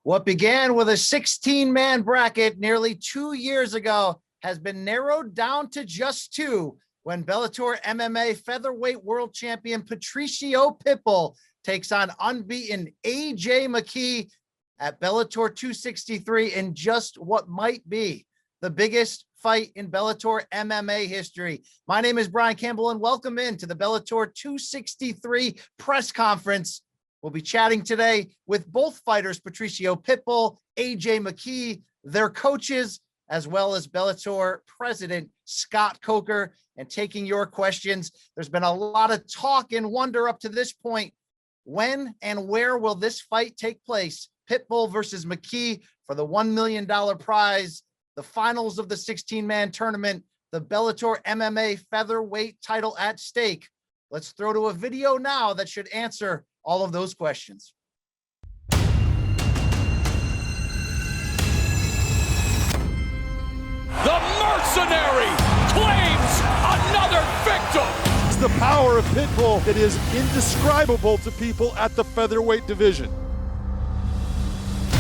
What began with a 16-man bracket nearly 2 years ago has been narrowed down to just two when Bellator MMA Featherweight World Champion Patricio Pitbull takes on unbeaten McKee at Bellator 263 in just what might be the biggest fight in Bellator MMA history. My name is Brian Campbell, and welcome into the Bellator 263 press conference. We'll be chatting today with both fighters, Patricio Pitbull, McKee, their coaches, as well as Bellator president Scott Coker, and taking your questions. There's been a lot of talk and wonder up to this point. When and where will this fight take place? Pitbull versus McKee for the $1 million prize, the finals of the 16-man tournament, the Bellator MMA featherweight title at stake. Let's throw to a video now that should answer all of those questions. The mercenary claims another victim. It's the power of Pitbull that is indescribable to people at the featherweight division.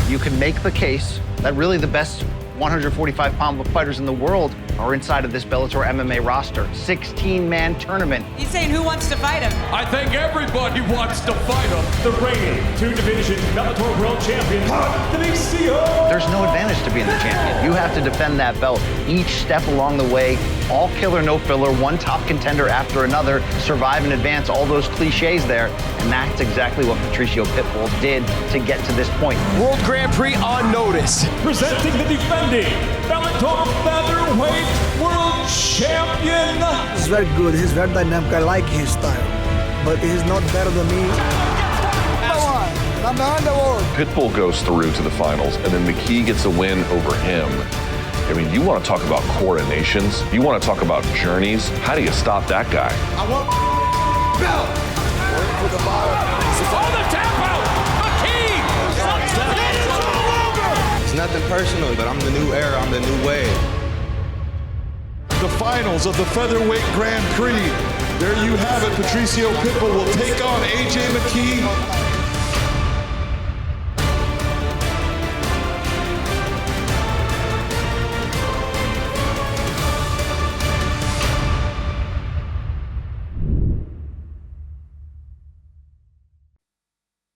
You can make the case that really the best 145-pound fighters in the world are inside of this Bellator MMA roster. 16-man tournament. He's saying who wants to fight him? I think everybody wants to fight him. The reigning two-division Bellator World Champion, Patricio. There's no advantage to being the champion. You have to defend that belt each step along the way. All killer, no filler, one top contender after another, survive and advance, all those cliches there. And that's exactly what Patricio Pitbull did to get to this point. World Grand Prix on notice. Presenting the defending Bellator Featherweight World Champion. He's very good. He's very dynamic. I like his style. But he's not better than me. Number one in the world. Pitbull goes through to the finals, and then McKee gets a win over him. I mean, you want to talk about coronations? You want to talk about journeys? How do you stop that guy? I want belt. Oh, the tap out! McKee! It's nothing personal, but I'm the new era. I'm the new wave. The finals of the Featherweight Grand Prix. There you have it. Patricio Pitbull will take on McKee.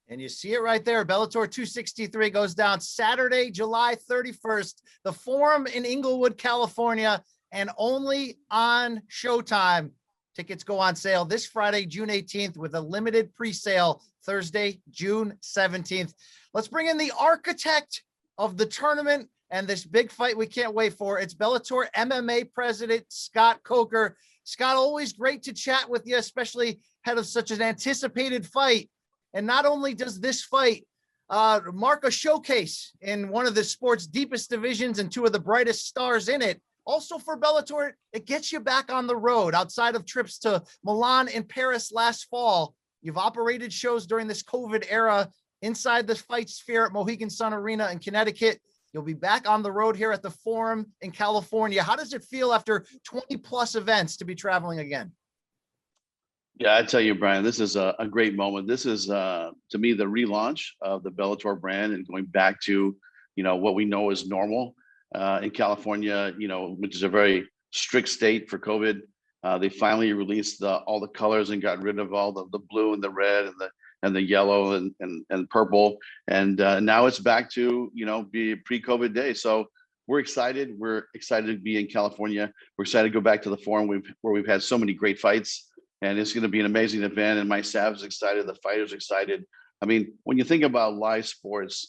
And you see it right there. Bellator 263 goes down Saturday, July 31st. The Forum in Inglewood, California, and only on Showtime. Tickets go on sale this Friday, June 18th, with a limited pre-sale Thursday, June 17th. Let's bring in the architect of the tournament and this big fight we can't wait for. It's Bellator MMA president Scott Coker. Scott, always great to chat with you, especially ahead of such an anticipated fight. And not only does this fight mark a showcase in one of the sport's deepest divisions and two of the brightest stars in it, also for Bellator, it gets you back on the road outside of trips to Milan and Paris last fall. You've operated shows during this COVID era inside the fight sphere at Mohegan Sun Arena in Connecticut. You'll be back on the road here at the Forum in California. How does it feel after 20 plus events to be traveling again? Yeah, I tell you, Brian, this is a great moment. This is, to me, the relaunch of the Bellator brand and going back to, what we know is normal in California, which is a very strict state for COVID. They finally released all the colors and got rid of all the blue and the red and the yellow and purple. And now it's back to, be pre-COVID day. So we're excited. We're excited to be in California. We're excited to go back to the Forum where we've had so many great fights. And it's going to be an amazing event. And my staff is excited. The fighters are excited. I mean, when you think about live sports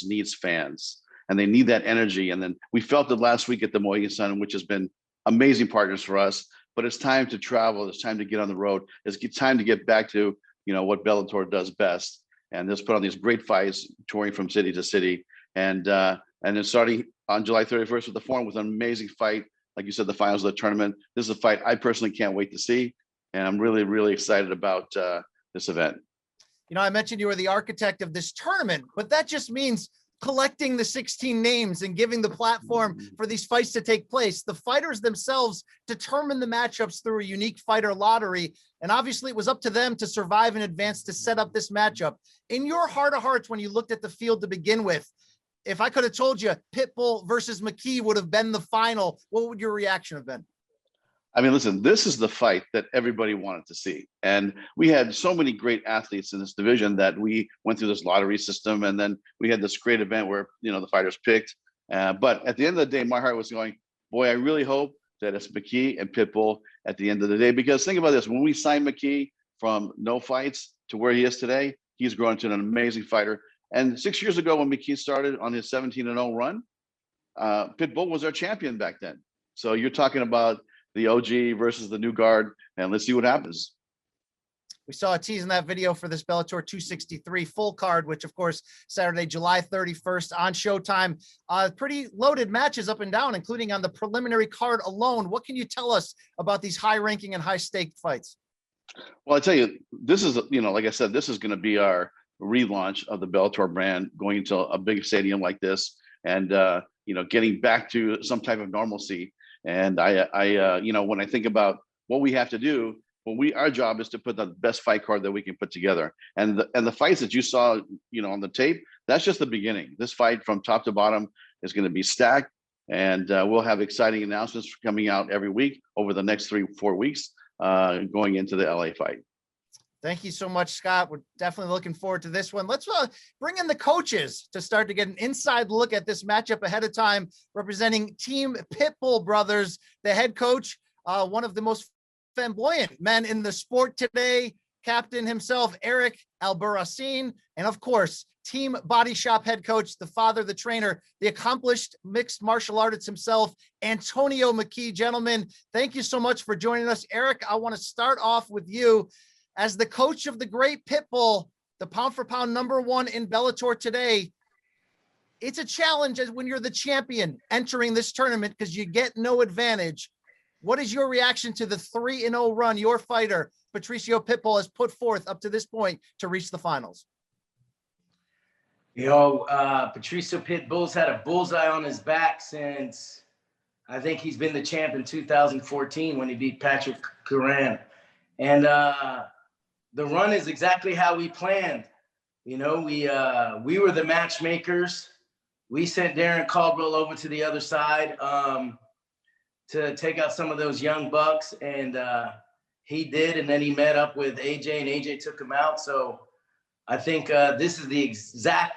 needs fans, and they need that energy. And then we felt it last week at the Mohegan Sun, which has been amazing partners for us. But it's time to travel. It's time to get on the road. It's time to get back to, what Bellator does best. And just put on these great fights, touring from city to city. And then starting on July 31st with the Forum with an amazing fight. Like you said, the finals of the tournament. This is a fight I personally can't wait to see. And I'm really, really excited about this event. I mentioned you were the architect of this tournament, but that just means collecting the 16 names and giving the platform for these fights to take place. The fighters themselves determine the matchups through a unique fighter lottery. And obviously it was up to them to survive in advance to set up this matchup. In your heart of hearts, when you looked at the field to begin with, if I could have told you Pitbull versus McKee would have been the final, what would your reaction have been? I mean, listen, this is the fight that everybody wanted to see. And we had so many great athletes in this division that we went through this lottery system. And then we had this great event where, the fighters picked. But at the end of the day, my heart was going, boy, I really hope that it's McKee and Pitbull at the end of the day. Because think about this, when we signed McKee from no fights to where he is today, he's grown into an amazing fighter. And 6 years ago, when McKee started on his 17-0 run, Pitbull was our champion back then. So you're talking about the OG versus the new guard, and let's see what happens. We saw a tease in that video for this Bellator 263 full card, which of course, Saturday, July 31st on Showtime. Pretty loaded matches up and down, including on the preliminary card alone. What can you tell us about these high ranking and high stake fights? Well, I tell you, this is, like I said, this is going to be our relaunch of the Bellator brand, going to a big stadium like this and, getting back to some type of normalcy. And I when I think about what we have to do, our job is to put the best fight card that we can put together. And the fights that you saw, on the tape, that's just the beginning. This fight from top to bottom is going to be stacked, and we'll have exciting announcements coming out every week over the next 3-4 weeks, going into the LA fight. Thank you so much, Scott. We're definitely looking forward to this one. Let's bring in the coaches to start to get an inside look at this matchup ahead of time, representing Team Pitbull Brothers, the head coach, one of the most flamboyant men in the sport today, captain himself, Eric Albarracin, and of course, Team Body Shop head coach, the father, the trainer, the accomplished mixed martial artist himself, Antonio McKee. Gentlemen, thank you so much for joining us. Eric, I want to start off with you. As the coach of the great Pitbull, the pound for pound #1 in Bellator today, it's a challenge as when you're the champion entering this tournament because you get no advantage. What is your reaction to the 3-0 run your fighter, Patricio Pitbull, has put forth up to this point to reach the finals? Patricio Pitbull's had a bullseye on his back since I think he's been the champ in 2014 when he beat Patrick Curran. And the run is exactly how we planned. We were the matchmakers. We sent Darren Caldwell over to the other side to take out some of those young bucks, and he did. And then he met up with AJ, and AJ took him out. So I think this is the exact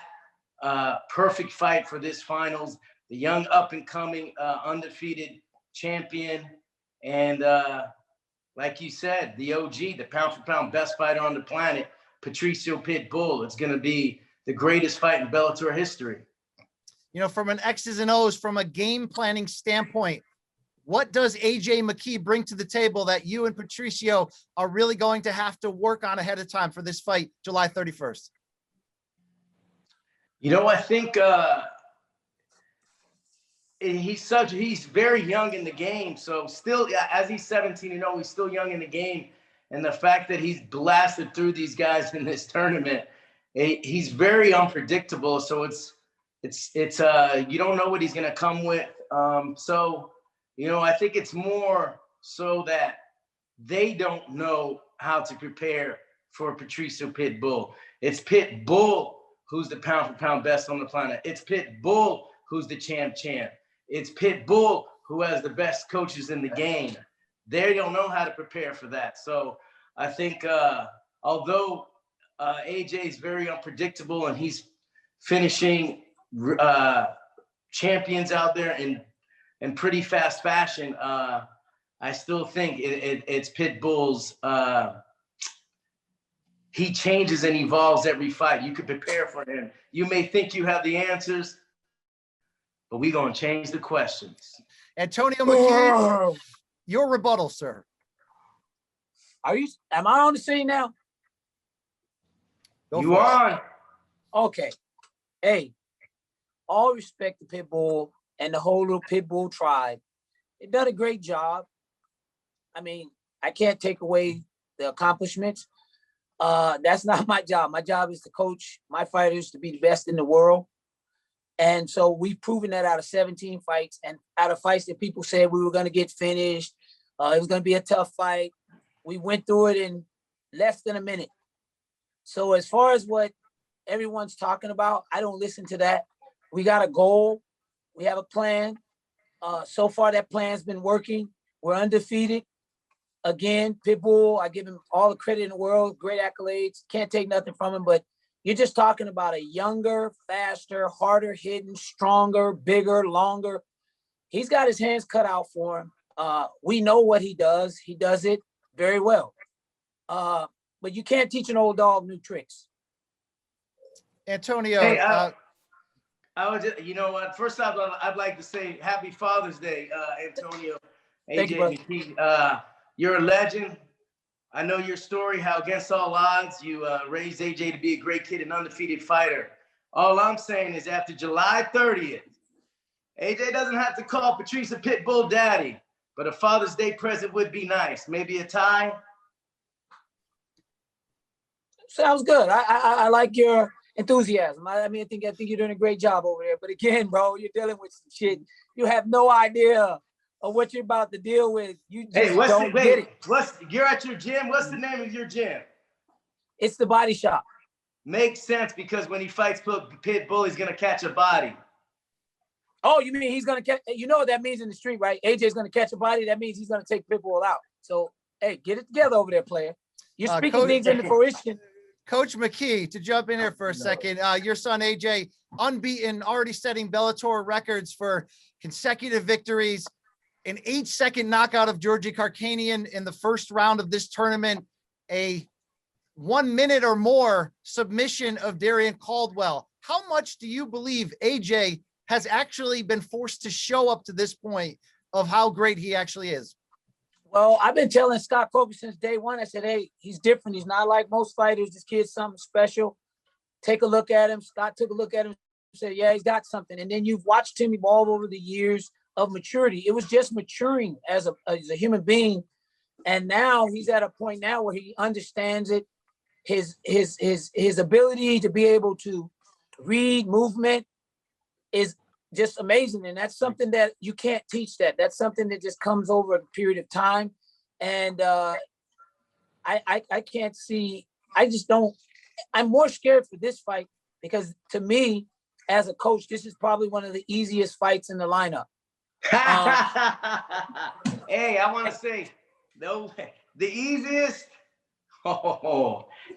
perfect fight for this finals. The young up-and-coming undefeated champion, and like you said, the OG, the pound-for-pound best fighter on the planet, Patricio Pitbull. It's going to be the greatest fight in Bellator history. From an X's and O's, from a game planning standpoint, what does AJ McKee bring to the table that you and Patricio are really going to have to work on ahead of time for this fight, July 31st? I think he's very young in the game. So still, as he's 17-0, he's still young in the game. And the fact that he's blasted through these guys in this tournament, he's very unpredictable. So it's you don't know what he's going to come with. I think it's more so that they don't know how to prepare for Patricio Pitbull. It's Pitbull who's the pound for pound best on the planet. It's Pitbull who's the champ. It's Pitbull who has the best coaches in the game. They don't know how to prepare for that. So I think although AJ is very unpredictable and he's finishing champions out there in pretty fast fashion, I still think it's Pitbull's. He changes and evolves every fight. You can prepare for him. You may think you have the answers, but we're going to change the questions. Antonio McKee, your rebuttal, sir. Am I on the scene now? You on? Okay. Hey, all respect to Pitbull and the whole little Pitbull tribe. They done a great job. I mean, I can't take away the accomplishments. That's not my job. My job is to coach my fighters to be the best in the world. And so we've proven that out of 17 fights and out of fights that people said we were going to get finished. It was going to be a tough fight. We went through it in less than a minute. So as far as what everyone's talking about, I don't listen to that. We got a goal. We have a plan. So far, that plan's been working. We're undefeated. Again, Pitbull, I give him all the credit in the world, great accolades. Can't take nothing from him, but you're just talking about a younger, faster, harder hitting, stronger, bigger, longer. He's got his hands cut out for him. We know what he does. He does it very well. But you can't teach an old dog new tricks. Antonio. Hey, I would just, you know what? First off, I'd like to say Happy Father's Day, Antonio. Thank you, McKee. You're a legend. I know your story, how against all odds, you raised AJ to be a great kid, an undefeated fighter. All I'm saying is after July 30th, AJ doesn't have to call Patricio Pitbull daddy, but a Father's Day present would be nice. Maybe a tie. Sounds good. I like your enthusiasm. I think you're doing a great job over there. But again, bro, you're dealing with some shit. You have no idea of what you're about to deal with. You just don't get it. You're at your gym. What's the name of your gym? It's the Body Shop. Makes sense because when he fights Pitbull, he's gonna catch a body. Oh, you mean he's gonna catch? You know what that means in the street, right? AJ's gonna catch a body. That means he's gonna take Pitbull out. So, hey, get it together over there, player. You're speaking things into fruition. Coach McKee, to jump in here for a second, your son AJ, unbeaten, already setting Bellator records for consecutive victories, an 8-second knockout of Georgi Karkanian in the first round of this tournament, a 1 minute or more submission of Darian Caldwell. How much do you believe AJ has actually been forced to show up to this point of how great he actually is? Well, I've been telling Scott Coker since day one. I said, hey, he's different. He's not like most fighters. This kid's something special. Take a look at him. Scott took a look at him and said, yeah, he's got something. And then you've watched him evolve over the years of maturity. It was just maturing as a human being. And now he's at a point now where he understands it. His ability to be able to read movement is just amazing. And that's something that you can't teach that. That's something that just comes over a period of time. And I can't see, I'm more scared for this fight because to me, as a coach, this is probably one of the easiest fights in the lineup. Hey, I want to say, no, the easiest,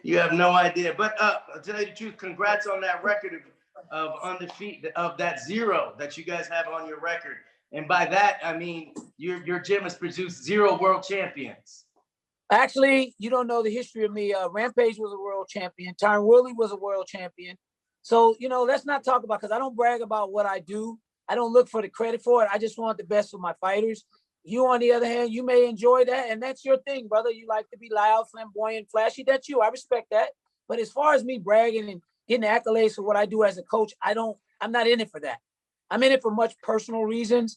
you have no idea. But to tell you the truth, congrats on that record of undefeated, of that 0 that you guys have on your record. And by that, I mean, your gym has produced 0 world champions. Actually, you don't know the history of me. Rampage was a world champion. Tyron Woodley was a world champion. So, let's not talk about, because I don't brag about what I do. I don't look for the credit for it. I just want the best for my fighters. You, on the other hand, you may enjoy that, and that's your thing, brother. You like to be loud, flamboyant, flashy. That's you. I respect that. But as far as me bragging and getting accolades for what I do as a coach, I'm not in it for that. I'm in it for much personal reasons.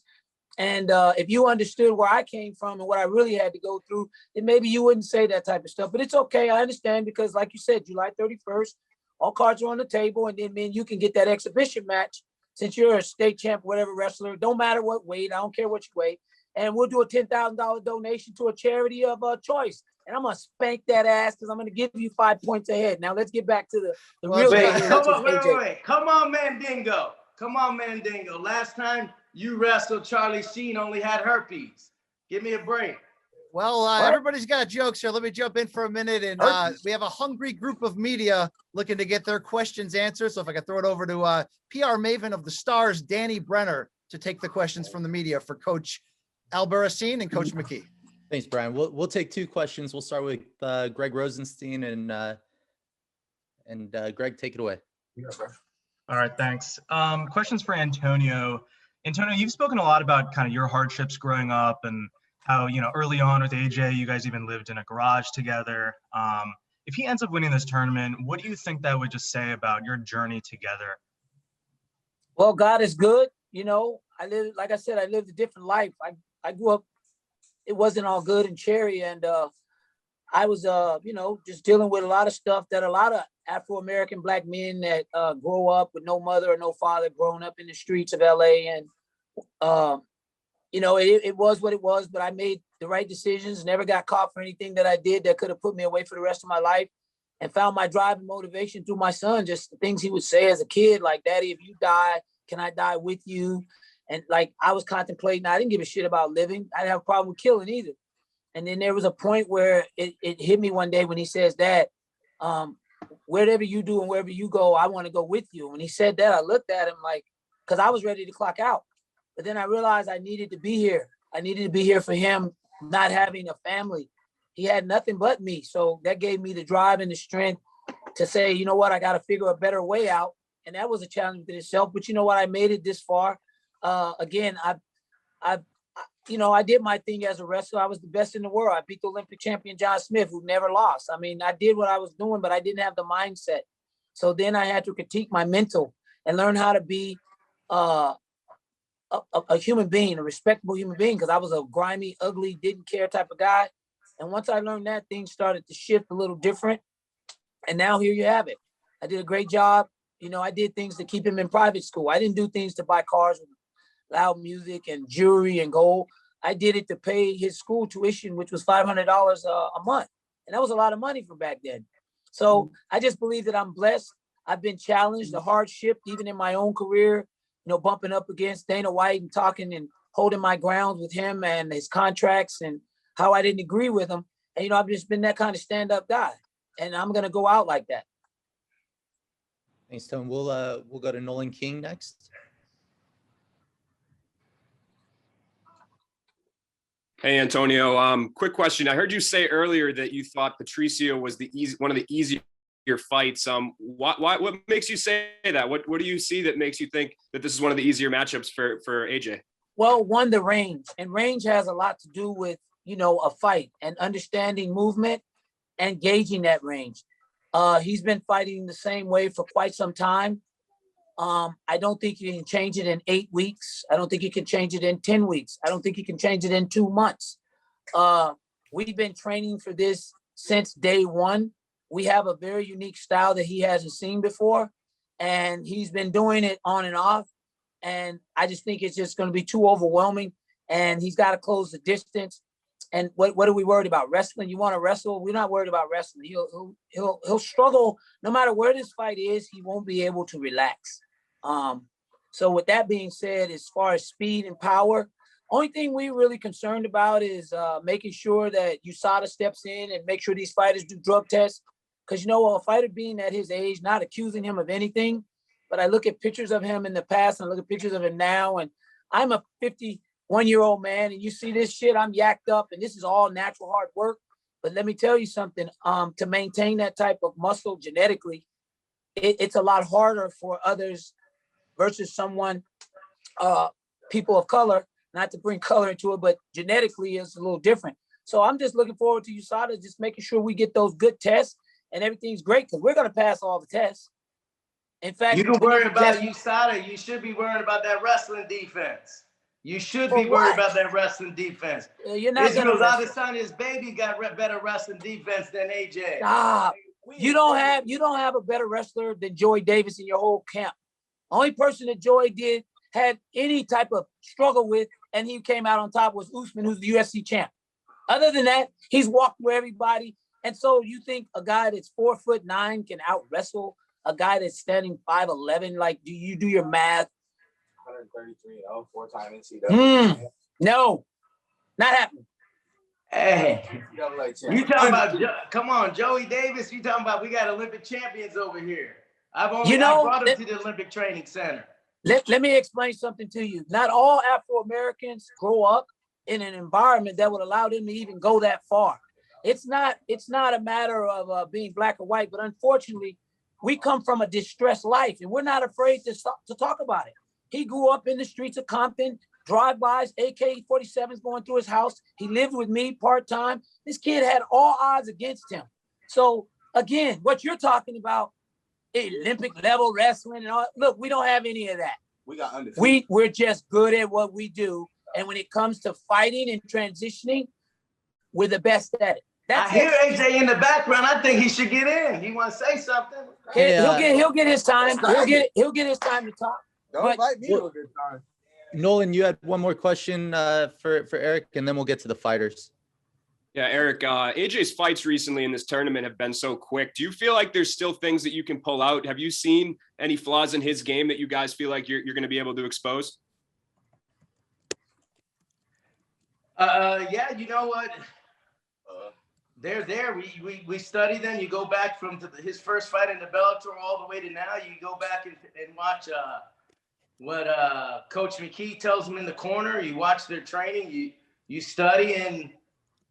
And if you understood where I came from and what I really had to go through, then maybe you wouldn't say that type of stuff. But it's okay. I understand because, like you said, July 31st, all cards are on the table, and then you can get that exhibition match since you're a state champ, whatever wrestler. Don't matter what weight. I don't care what you weigh. And we'll do a $10,000 donation to a charity of choice. And I'm going to spank that ass because I'm going to give you 5 points ahead. Now, let's get back to the real thing. Wait. Come on, Mandingo. Last time you wrestled, Charlie Sheen only had herpes. Give me a break. Well, everybody's got jokes here. Let me jump in for a minute. And we have a hungry group of media looking to get their questions answered. So if I could throw it over to PR Maven of the Stars, Danny Brenner, to take the questions from the media for Coach Albarracin and Coach McKee. Thanks, Brian. We'll take 2 questions. We'll start with Greg Rosenstein and Greg, take it away. All right, thanks. Questions for Antonio. Antonio, you've spoken a lot about kind of your hardships growing up and how, early on with AJ, you guys even lived in a garage together. If he ends up winning this tournament, what do you think that would just say about your journey together? Well, God is good. I lived a different life. I grew up, it wasn't all good and cherry. And I was, just dealing with a lot of stuff that a lot of Afro-American Black men that grow up with no mother or no father, growing up in the streets of LA. And, it was what it was, but I made the right decisions, never got caught for anything that I did that could have put me away for the rest of my life, and found my drive and motivation through my son, just the things he would say as a kid, like, Daddy, if you die, can I die with you? And like, I was contemplating, I didn't give a shit about living. I didn't have a problem with killing either. And then there was a point where it hit me one day when he says, Dad, wherever you do and wherever you go, I want to go with you. When he said that, I looked at him like, because I was ready to clock out. But then I realized I needed to be here. I needed to be here for him, not having a family. He had nothing but me. So that gave me the drive and the strength to say, you know what, I got to figure a better way out. And that was a challenge within itself. But you know what, I made it this far. Again, I did my thing as a wrestler. I was the best in the world. I beat the Olympic champion, John Smith, who never lost. I mean, I did what I was doing, but I didn't have the mindset. So then I had to critique my mental and learn how to be a human being, a respectable human being, because I was a grimy, ugly, didn't care type of guy. And once I learned that, things started to shift a little different. And now here you have it. I did a great job. I did things to keep him in private school. I didn't do things to buy cars with loud music and jewelry and gold. I did it to pay his school tuition, which was $500 a month. And that was a lot of money for back then. So I just believe that I'm blessed. I've been challenged, the hardship, even in my own career, bumping up against Dana White and talking and holding my ground with him and his contracts and how I didn't agree with him. And, I've just been that kind of stand-up guy. And I'm going to go out like that. Thanks, Tone. We'll go to Nolan King next. Hey, Antonio. Quick question. I heard you say earlier that you thought Patricio was one of the easier fights. What makes you say that? What do you see that makes you think that this is one of the easier matchups for AJ? Well, one, the range, and range has a lot to do with, a fight and understanding movement and gauging that range. He's been fighting the same way for quite some time. I don't think you can change it in 8 weeks. I don't think you can change it in 10 weeks. I don't think you can change it in 2 months. We've been training for this since day one. We have a very unique style that he hasn't seen before, and he's been doing it on and off. And I just think it's just going to be too overwhelming, and he's got to close the distance. And what are we worried about? Wrestling? You want to wrestle? We're not worried about wrestling. He'll struggle no matter where this fight is. He won't be able to relax. So with that being said, as far as speed and power, only thing we're really concerned about is making sure that USADA steps in and make sure these fighters do drug tests. Because, a fighter being at his age, not accusing him of anything, but I look at pictures of him in the past and I look at pictures of him now, and I'm a 51-year-old man, and you see this shit, I'm yacked up, and this is all natural hard work. But let me tell you something, to maintain that type of muscle genetically, it's a lot harder for others versus someone, people of color, not to bring color into it, but genetically it's a little different. So I'm just looking forward to USADA just making sure we get those good tests and everything's great, because we're going to pass all the tests. In fact, you can worry about USADA. You should be worried about that wrestling defense. You should be worried about that wrestling defense. You're not Israel Adesanya's baby got better wrestling defense than AJ. Stop. You don't have a better wrestler than Joey Davis in your whole camp. Only person that Joey had any type of struggle with, and he came out on top, was Usman, who's the UFC champ. Other than that, he's walked with everybody. And so you think a guy that's 4'9" can out wrestle a guy that's standing 5'11"? Like, do you do your math? 133-0, 4-time NCAA. No, not happening. Hey, you talking about? Come on, Joey Davis. You talking about? We got Olympic champions over here. I brought him to the Olympic Training Center. Let me explain something to you. Not all Afro-Americans grow up in an environment that would allow them to even go that far. It's not a matter of being black or white, but unfortunately, we come from a distressed life, and we're not afraid to talk about it. He grew up in the streets of Compton, drive-bys, AK-47s going through his house. He lived with me part-time. This kid had all odds against him. So again, what you're talking about, Olympic level wrestling and all, look, we don't have any of that. We got undefeated. We're just good at what we do. And when it comes to fighting and transitioning, we're the best at it. That's I hear AJ in the background. I think he should get in. He want to say something. He'll get his time. He'll get his time to talk. Don't invite me to a good time. Nolan, you had one more question for Eric, and then we'll get to the fighters. Yeah, Eric, AJ's fights recently in this tournament have been so quick. Do you feel like there's still things that you can pull out? Have you seen any flaws in his game that you guys feel like you're going to be able to expose? Yeah, you know what? They're there. We study them. You go back from his first fight in the Bellator all the way to now. You go back and watch what Coach McKee tells them in the corner. You watch their training. You study, and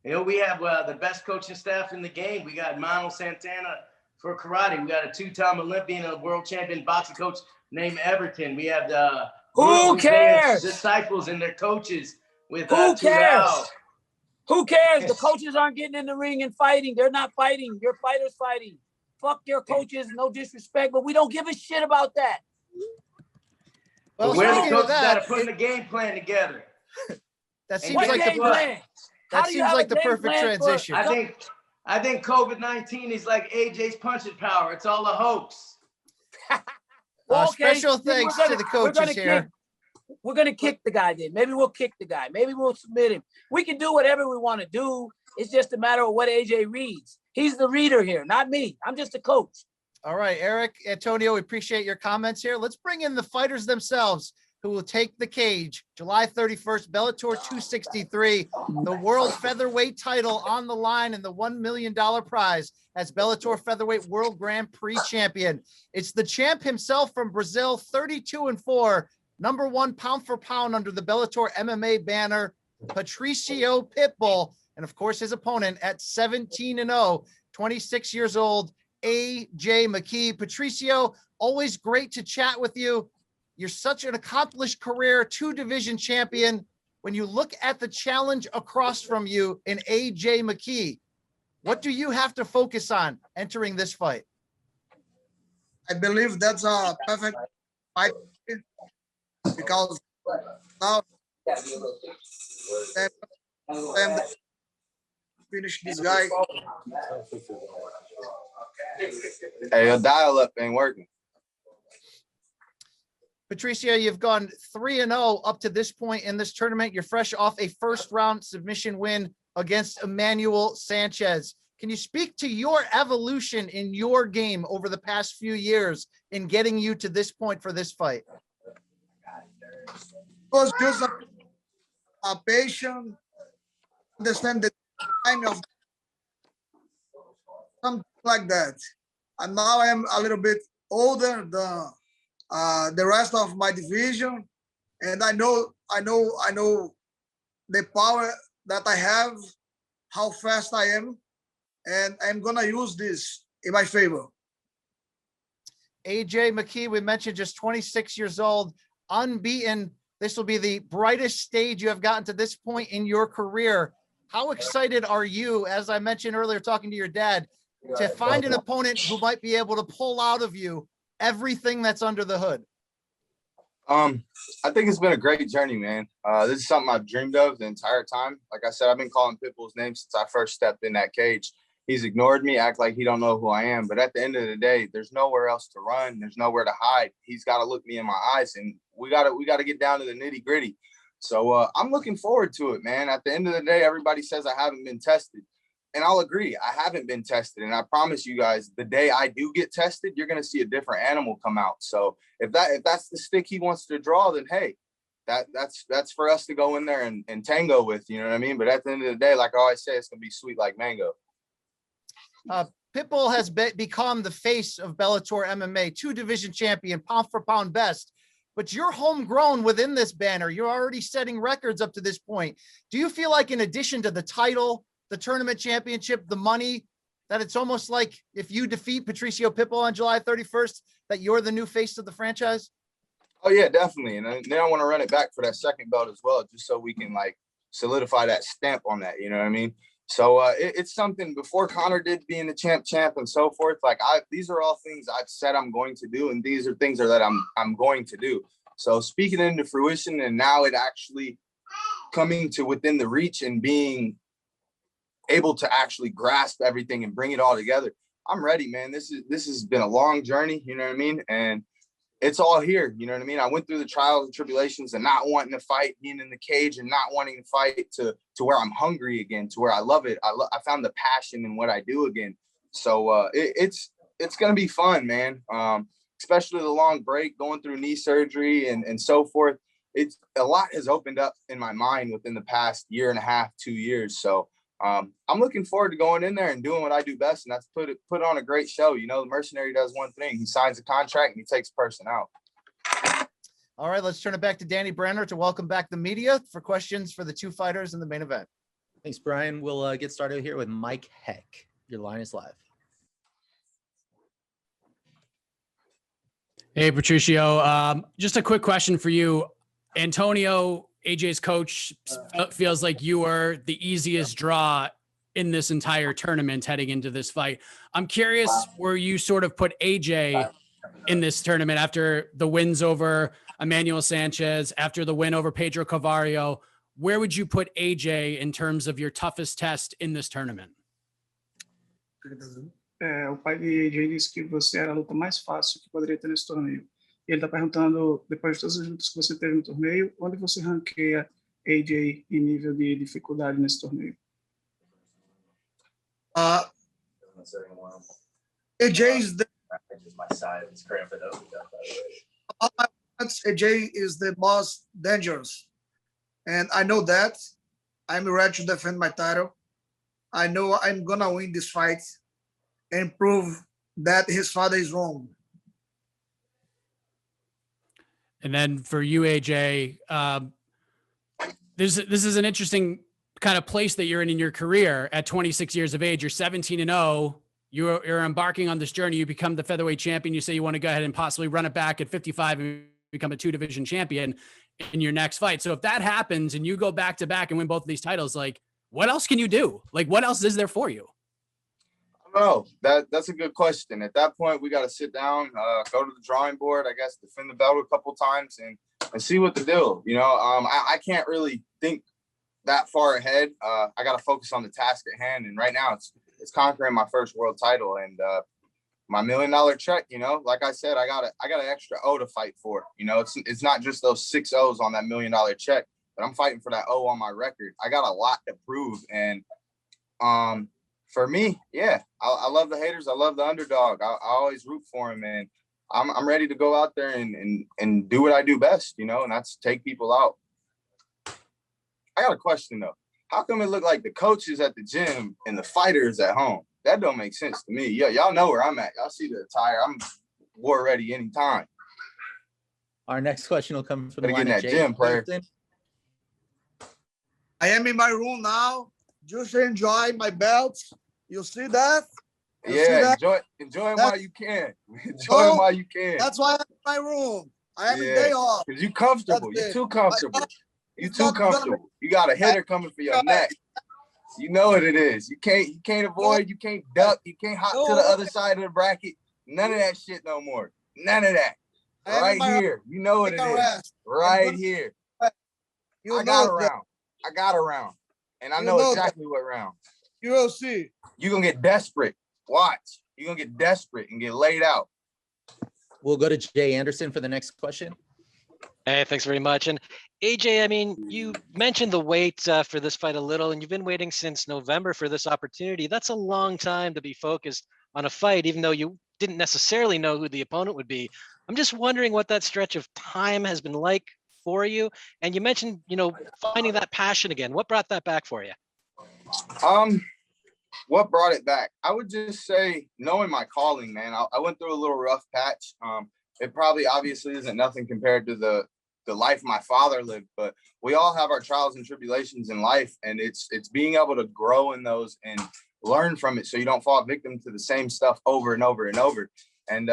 you know we have the best coaching staff in the game. We got Manuel Santana for karate. We got a 2-time Olympian and a world champion boxing coach named Everton. We have the Who cares? disciples and their coaches with Who cares? Tudor. Who cares? The coaches aren't getting in the ring and fighting. They're not fighting. Your fighters fighting. Fuck your coaches. No disrespect, but we don't give a shit about that. Well, we're the coaches that are putting the game plan together. That seems like the perfect transition. I think COVID-19 is like AJ's punching power. It's all a hoax. Special thanks to the coaches here. We're going to kick the guy then. Maybe we'll kick the guy. Maybe we'll submit him. We can do whatever we want to do. It's just a matter of what AJ reads. He's the reader here, not me. I'm just a coach. All right, Eric, Antonio, we appreciate your comments here. Let's bring in the fighters themselves who will take the cage. July 31st, Bellator 263, the world featherweight title on the line and the $1 million prize as Bellator Featherweight World Grand Prix champion. It's the champ himself from Brazil, 32-4. Number 1 pound for pound under the Bellator MMA banner, Patricio Pitbull. And of course, his opponent at 17-0, 26 years old, AJ McKee. Patricio, always great to chat with you. You're such an accomplished career, 2-division champion. When you look at the challenge across from you in AJ McKee, what do you have to focus on entering this fight? I believe that's a perfect fight. Because now finish this guy. Hey, your dial-up ain't working. Patricio, you've gone 3-0 up to this point in this tournament. You're fresh off a first-round submission win against Emmanuel Sanchez. Can you speak to your evolution in your game over the past few years in getting you to this point for this fight? Was just a patient, understand the time of something like that. And now I am a little bit older than the rest of my division, and I know the power that I have, how fast I am, and I'm gonna use this in my favor. AJ McKee, we mentioned, just 26 years old, unbeaten. This will be the brightest stage you have gotten to this point in your career. How excited are you, as I mentioned earlier, talking to your dad, to find an opponent who might be able to pull out of you everything that's under the hood? I think it's been a great journey, man. This is something I've dreamed of the entire time. Like I said, I've been calling Pitbull's name since I first stepped in that cage. He's ignored me, act like he don't know who I am. But at the end of the day, there's nowhere else to run. There's nowhere to hide. He's got to look me in my eyes, and we got to get down to the nitty gritty. So I'm looking forward to it, man. At the end of the day, everybody says I haven't been tested. And I'll agree, I haven't been tested. And I promise you guys, the day I do get tested, you're going to see a different animal come out. So if that's the stick he wants to draw, then hey, that's for us to go in there and tango with, you know what I mean? But at the end of the day, like I always say, it's going to be sweet like mango. Pitbull has become the face of Bellator MMA, 2-division champion, pound for pound best. But you're homegrown within this banner. You're already setting records up to this point. Do you feel like, in addition to the title, the tournament championship, the money, that it's almost like if you defeat Patricio Pitbull on July 31st, that you're the new face of the franchise? Oh yeah, definitely. And then I want to run it back for that second belt as well, just so we can like solidify that stamp on that. You know what I mean? So it's something before Conor did being the champ and so forth. Like these are all things I've said I'm going to do, and these are things that I'm going to do. So speaking it into fruition, and now it actually coming to within the reach and being able to actually grasp everything and bring it all together. I'm ready, man. This has been a long journey, you know what I mean? And it's all here, you know what I mean? I went through the trials and tribulations and not wanting to fight, being in the cage and not wanting to fight to where I'm hungry again, to where I love it. I found the passion in what I do again. So it's going to be fun, man. Especially the long break, going through knee surgery and so forth. It's a lot has opened up in my mind within the past year and a half, 2 years. So I'm looking forward to going in there and doing what I do best, and that's put on a great show. You know, the mercenary does one thing: he signs a contract and he takes a person out. All right, let's turn it back to Danny Brenner to welcome back the media for questions for the two fighters in the main event. Thanks, Brian. We'll get started here with Mike Heck. Your line is live. Hey, Patricio. Just a quick question for you. Antonio, AJ's coach, feels like you were the easiest draw in this entire tournament heading into this fight. I'm curious where you sort of put AJ in this tournament after the wins over Emmanuel Sanchez, after the win over Pedro Carvalho. Where would you put AJ in terms of your toughest test in this tournament? O pai de AJ disse que você era a luta mais fácil que poderia ter nesse torneio. E ele está perguntando, depois de todas as lutas que você teve no torneio, onde você ranqueia AJ em nível de dificuldade nesse torneio? AJ is the AJ is the most dangerous, and I know that. I'm ready to defend my title. I know I'm gonna win this fight and prove that his father is wrong. And then for you, AJ, this is an interesting kind of place that you're in your career at 26 years of age. You're 17-0. You're embarking on this journey. You become the featherweight champion. You say you want to go ahead and possibly run it back at 55 and become a 2-division champion in your next fight. So if that happens and you go back to back and win both of these titles, like, what else can you do? Like, what else is there for you? Oh, that's a good question. At that point, we got to sit down, go to the drawing board, I guess, defend the belt a couple times and see what to do. You know, I can't really think that far ahead. I got to focus on the task at hand. And right now it's conquering my first world title and my $1 million check. You know, like I said, I got an extra O to fight for. You know, it's not just those 6 O's on that $1 million check, but I'm fighting for that O on my record. I got a lot to prove. And for me, yeah, I love the haters. I love the underdog. I always root for him, and I'm ready to go out there and do what I do best, you know, and that's take people out. I got a question though. How come it look like the coaches at the gym and the fighters at home? That don't make sense to me. Yeah, y'all know where I'm at. Y'all see the attire. I'm war ready anytime. Our next question will come from the line of gym player. I am in my room now. Just enjoy my belts. You see that? Enjoy them while you can. Enjoy them while you can. That's why I'm in my room. I have a day off. Because you're comfortable. You're too comfortable. You're too comfortable. You got a hitter coming for your neck. You know what it is. You can't avoid, you can't duck, you can't hop to the other side of the bracket. None of that shit no more. None of that. Right here. You know what it is. Right here. I got around. And I know exactly what round. You will see. You're going to get desperate. Watch. You're going to get desperate and get laid out. We'll go to Jay Anderson for the next question. Hey, thanks very much. And AJ, I mean, you mentioned the wait for this fight a little, and you've been waiting since November for this opportunity. That's a long time to be focused on a fight, even though you didn't necessarily know who the opponent would be. I'm just wondering what that stretch of time has been like for you. And you mentioned, you know, finding that passion again. What brought that back for you? What brought it back? I would just say knowing my calling, man. I went through a little rough patch. It probably obviously isn't nothing compared to the life my father lived, but we all have our trials and tribulations in life, and it's being able to grow in those and learn from it so you don't fall victim to the same stuff over and over and over. And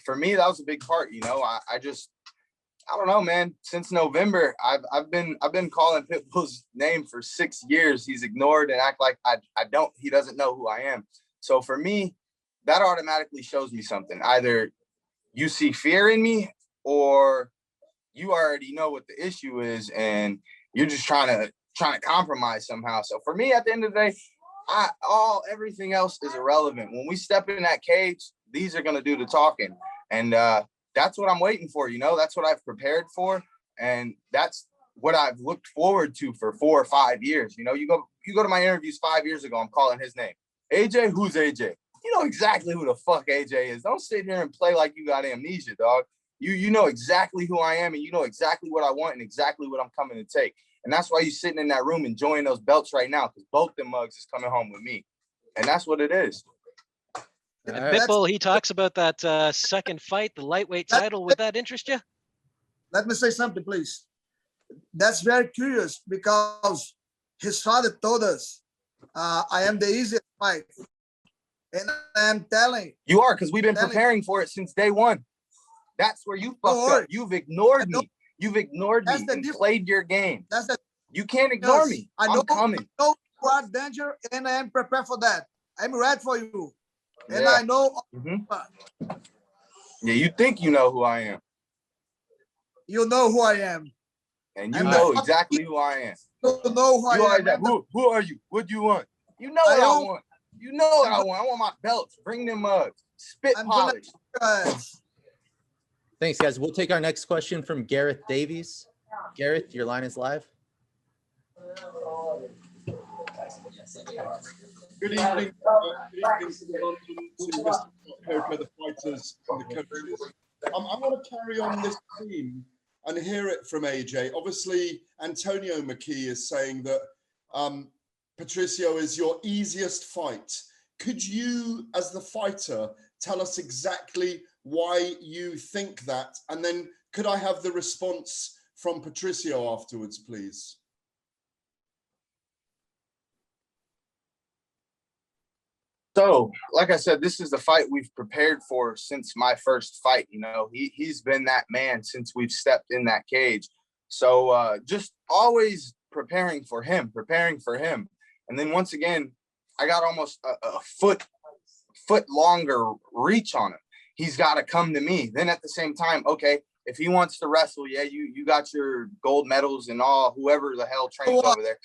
for me, that was a big part. You know, I don't know, man. Since November, I've been calling Pitbull's name for 6 years. He's ignored and act like he doesn't know who I am. So for me, that automatically shows me something. Either you see fear in me, or you already know what the issue is and you're just trying to compromise somehow. So for me, at the end of the day, everything else is irrelevant. When we step in that cage, these are going to do the talking. And that's what I'm waiting for. That's what I've prepared for. And that's what I've looked forward to for 4 or 5 years. You go to my interviews 5 years ago, I'm calling his name. AJ, who's AJ? You know exactly who the fuck AJ is. Don't sit here and play like you got amnesia, dog. You know exactly who I am, and you know exactly what I want and exactly what I'm coming to take. And that's why you're sitting in that room enjoying those belts right now, because both them mugs is coming home with me. And that's what it is. Pitbull, he talks about that second fight, the lightweight title. Would that interest you? Let me say something, please. That's very curious because his father told us, I am the easiest fight. And I'm telling you are, because we've been preparing for it since day one. That's where you fucked up. You've ignored me. You've ignored me and played your game. You can't ignore me. I'm coming. I know you are danger, and I am prepared for that. I'm ready for you. And I know. Yeah, you think you know who I am. You know who I am. And you know exactly who I am. You know who I am. Who are you? What do you want? You know what I want. You know what I want. I want my belts. Bring them mugs. Spit polish. Thanks, guys. We'll take our next question from Gareth Davies. Gareth, your line is live. Good evening. Good evening to Mr. Poker, the fighters, and the coaches. I want to carry on this theme and hear it from AJ. Obviously, Antonio McKee is saying that Patricio is your easiest fight. Could you, as the fighter, tell us exactly why you think that? And then could I have the response from Patricio afterwards, please? So, like I said, this is the fight we've prepared for since my first fight. He's been that man since we've stepped in that cage. So just always preparing for him. And then once again, I got almost a foot longer reach on him. He's got to come to me. Then at the same time, okay, if he wants to wrestle, yeah, you got your gold medals and all, whoever the hell trains over there.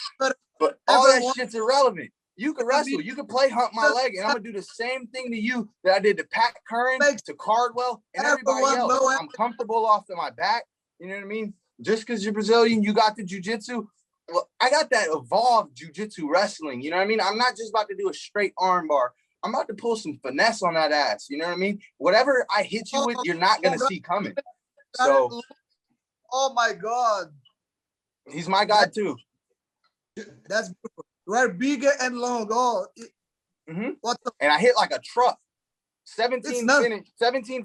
But all that shit's irrelevant. You can wrestle. You can play hump my leg, and I'm going to do the same thing to you that I did to Pat Curran, to Cardwell, and everybody else. I'm comfortable off of my back. You know what I mean? Just because you're Brazilian, you got the jiu-jitsu. Well, I got that evolved jiu-jitsu wrestling. You know what I mean? I'm not just about to do a straight arm bar. I'm about to pull some finesse on that ass. You know what I mean? Whatever I hit you with, you're not going to see coming. So, oh my God. He's my guy too. That's beautiful. We're bigger and long. Oh, and I hit like a truck. 17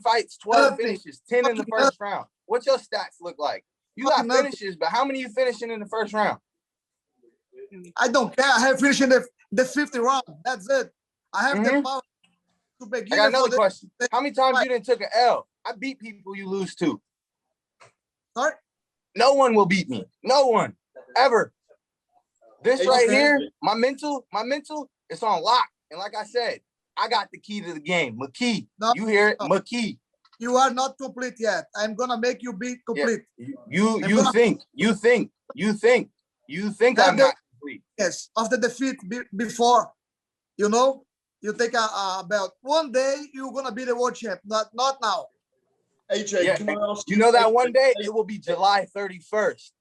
fights, 12 finishes, 10 in the first round. What's your stats look like? You got finishes, but how many you finishing in the first round? I don't care. I have finished in the 50 round. That's it. I have the power to begin. I got another question. How many times you didn't took an L? I beat people you lose to. Sorry? No one will beat me. No one. Ever. This right here, my mental, it's on lock. And like I said, I got the key to the game. McKee. You hear it? McKee. You are not complete yet. I'm gonna make you be complete. Yeah. You think I'm not complete. Yes, after defeat before, you take a belt. One day you're gonna be the world champ. Not now. AJ, can I ask you know that one day it will be July 31st.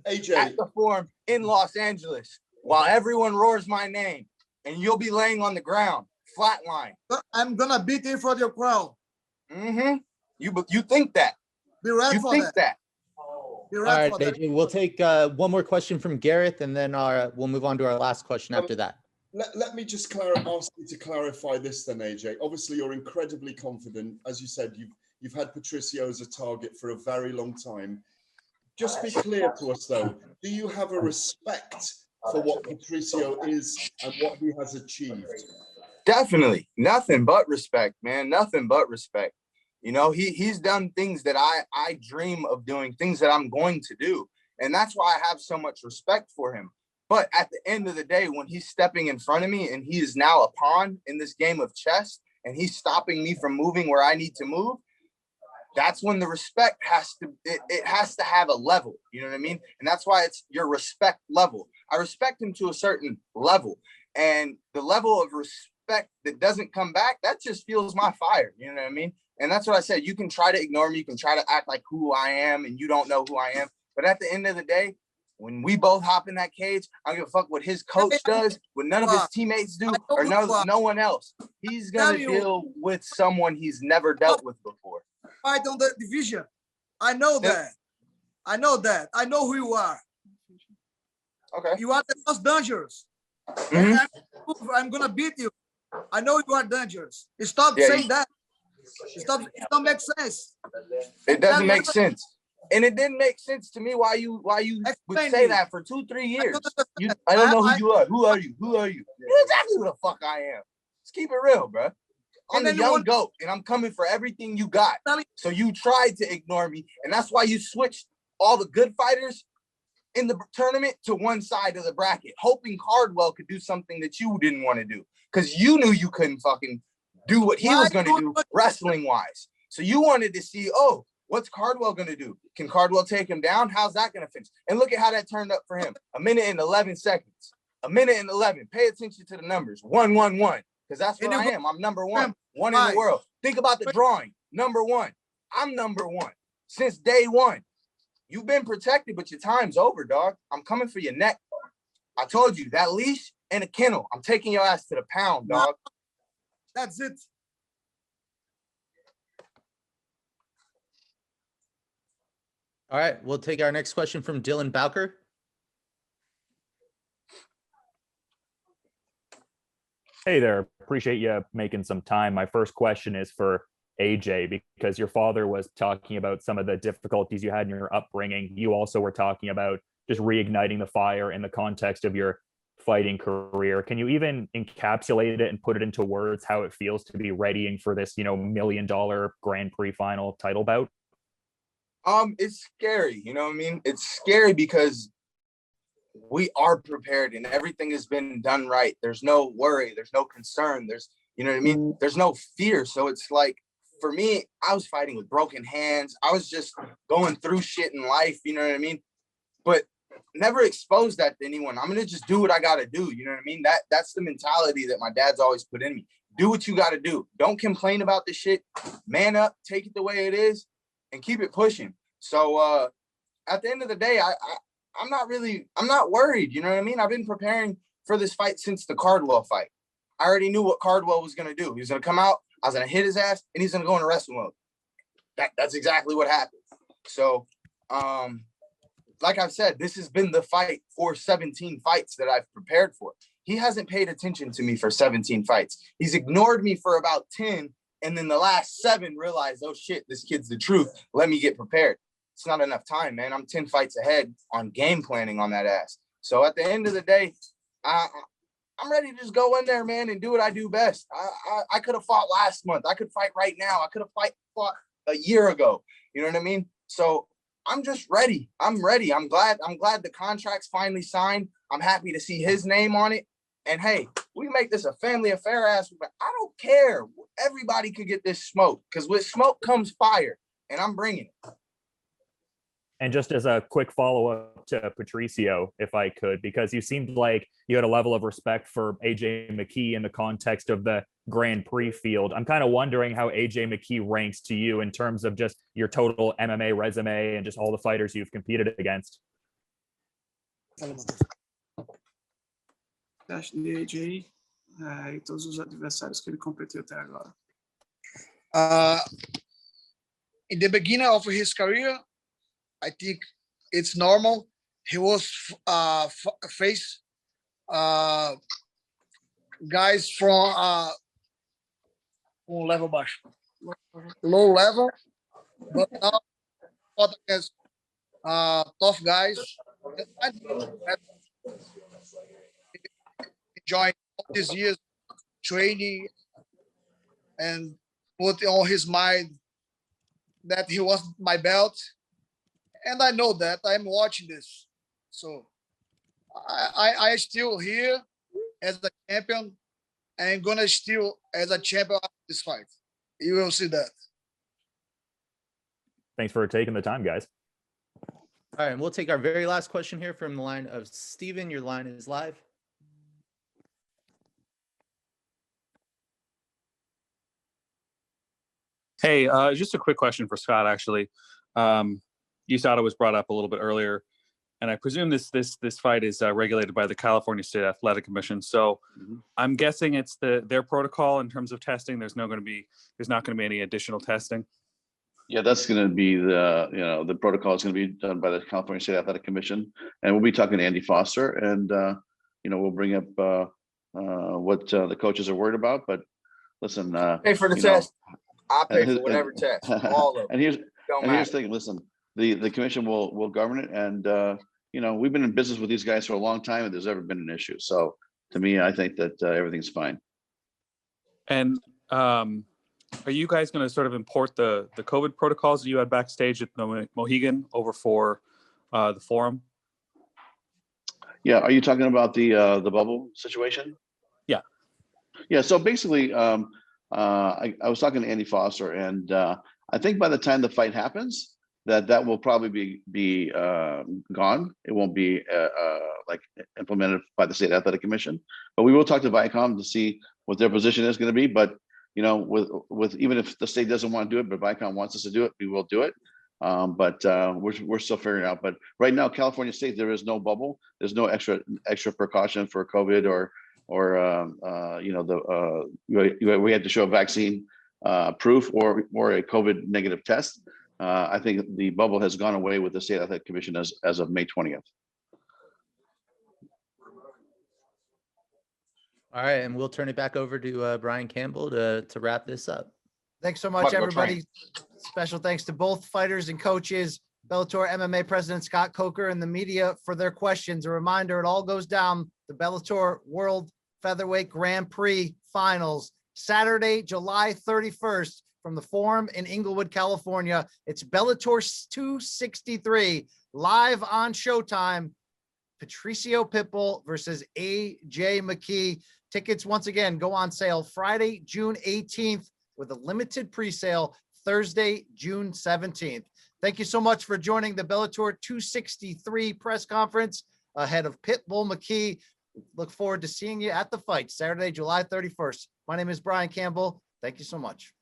AJ, at the Forum in Los Angeles, while everyone roars my name, and you'll be laying on the ground, flatline. I'm gonna beat you for your crown. You think that? Be ready for that. All right, AJ, we'll take one more question from Gareth, and then we'll move on to our last question after that. Let me just ask you to clarify this then, AJ. Obviously, you're incredibly confident. As you said, you've had Patricio as a target for a very long time. Just be clear to us, though. Do you have a respect for what Patricio is and what he has achieved? Definitely. Nothing but respect, man. Nothing but respect. He's done things that I dream of doing, things that I'm going to do. And that's why I have so much respect for him. But at the end of the day, when he's stepping in front of me and he is now a pawn in this game of chess and he's stopping me from moving where I need to move, that's when the respect has to have a level. You know what I mean? And that's why it's your respect level. I respect him to a certain level. And the level of respect that doesn't come back, that just fuels my fire. You know what I mean? And that's what I said. You can try to ignore me. You can try to act like who I am and you don't know who I am. But at the end of the day, when we both hop in that cage, I don't give a fuck what his coach does, what none of his teammates do, or no one else. He's going to deal with someone he's never dealt with before. Fight on the division. I know that. I know that. I know who you are. Okay. You are the most dangerous. Mm-hmm. I'm going to beat you. I know you are dangerous. Stop saying that. Stop. It don't make sense. It doesn't make sense. And it didn't make sense to me why you would say that for 2-3 years. I don't know who you are. Who are you? Who are you? You know exactly who the fuck I am. Let's keep it real, bro. I'm the young goat, and I'm coming for everything you got. So you tried to ignore me, and that's why you switched all the good fighters in the tournament to one side of the bracket, hoping Cardwell could do something that you didn't want to do, because you knew you couldn't fucking do what he was going to do wrestling-wise. So you wanted to see, oh, what's Cardwell going to do? Can Cardwell take him down? How's that going to finish? And look at how that turned up for him. 1 minute and 11 seconds. 1 minute and 11. Pay attention to the numbers. 1-1-1. Because that's what I am. I'm number one. One in the world. Think about the drawing. Number one. I'm number one. Since day one. You've been protected, but your time's over, dog. I'm coming for your neck. I told you, that leash and a kennel. I'm taking your ass to the pound, dog. That's it. All right, we'll take our next question from Dylan Bowker. Hey there, appreciate you making some time. My first question is for AJ, because your father was talking about some of the difficulties you had in your upbringing. You also were talking about just reigniting the fire in the context of your fighting career. Can you even encapsulate it and put it into words how it feels to be readying for this, $1 million Grand Prix final title bout? It's scary, you know what I mean? It's scary because we are prepared and everything has been done right. There's no worry, there's no concern, there's, you know what I mean? There's no fear. So it's like, for me, I was fighting with broken hands. I was just going through shit in life, you know what I mean? But never expose that to anyone. I'm gonna just do what I gotta do, you know what I mean? That's the mentality that my dad's always put in me. Do what you gotta do. Don't complain about the shit. Man up, take it the way it is, and keep it pushing. So at the end of the day, I'm not worried, you know what I mean? I've been preparing for this fight since the Cardwell fight. I already knew what Cardwell was gonna do. He was gonna come out, I was gonna hit his ass, and he's gonna go into wrestle mode. That's exactly what happened. So like I've said, this has been the fight for 17 fights that I've prepared for. He hasn't paid attention to me for 17 fights. He's ignored me for about 10, and then the last 7 realized, oh shit, this kid's the truth. Let me get prepared. It's not enough time, man. I'm 10 fights ahead on game planning on that ass. So at the end of the day, I'm ready to just go in there, man, and do what I do best. I could have fought last month. I could fight right now. I could have fought a year ago. You know what I mean? So I'm just ready. I'm ready. I'm glad the contract's finally signed. I'm happy to see his name on it. And hey, we make this a family affair ass. I don't care. Everybody could get this smoke, because with smoke comes fire, and I'm bringing it. And just as a quick follow-up to Patricio, if I could, because you seemed like you had a level of respect for AJ McKee in the context of the Grand Prix field. I'm kind of wondering how AJ McKee ranks to you in terms of just your total MMA resume and just all the fighters you've competed against. Acho de AJ e todos os adversários que ele competiu até agora. In the beginning of his career, I think it's normal. He was face guys from level baixo, low level, but now fought against tough guys. Enjoying all these years training and put on his mind that he was my belt. And I know that I'm watching this. So I still here as the champion, and I'm gonna still as a champion of this fight. You will see that. Thanks for taking the time, guys. All right, and we'll take our very last question here from the line of Steven. Your line is live. Hey, just a quick question for Scott, actually. USADA was brought up a little bit earlier, and I presume this fight is regulated by the California State Athletic Commission. So I'm guessing it's their protocol in terms of testing. There's not going to be any additional testing. Yeah, that's going to be the protocol is going to be done by the California State Athletic Commission, and we'll be talking to Andy Foster, and we'll bring up what the coaches are worried about. But listen, pay for the test. I'll pay for whatever test, all of them. And here's the thing. Listen, the commission will govern it, and we've been in business with these guys for a long time, and there's never been an issue. So to me, I think that everything's fine. And are you guys going to sort of import the COVID protocols that you had backstage at the Mohegan over for the forum? Yeah, are you talking about the bubble situation? Yeah. Yeah. So basically, I was talking to Andy Foster, and I think by the time the fight happens, that will probably be gone. It won't be like implemented by the State Athletic Commission. But we will talk to Viacom to see what their position is going to be. But with even if the state doesn't want to do it, but Viacom wants us to do it, we will do it. But we're still figuring it out. But right now, California State, there is no bubble. There's no extra precaution for COVID or we had to show a vaccine proof or a COVID negative test. I think the bubble has gone away with the State Athletic Commission as of May 20th. All right, and we'll turn it back over to Brian Campbell to wrap this up. Thanks so much, everybody. Special thanks to both fighters and coaches, Bellator MMA President Scott Coker, and the media for their questions. A reminder, it all goes down the Bellator World Featherweight Grand Prix Finals, Saturday, July 31st, from the Forum in Inglewood, California. It's Bellator 263, live on Showtime. Patricio Pitbull versus AJ McKee. Tickets, once again, go on sale Friday, June 18th, with a limited pre-sale Thursday, June 17th. Thank you so much for joining the Bellator 263 press conference ahead of Pitbull McKee. Look forward to seeing you at the fight Saturday, July 31st. My name is Brian Campbell. Thank you so much.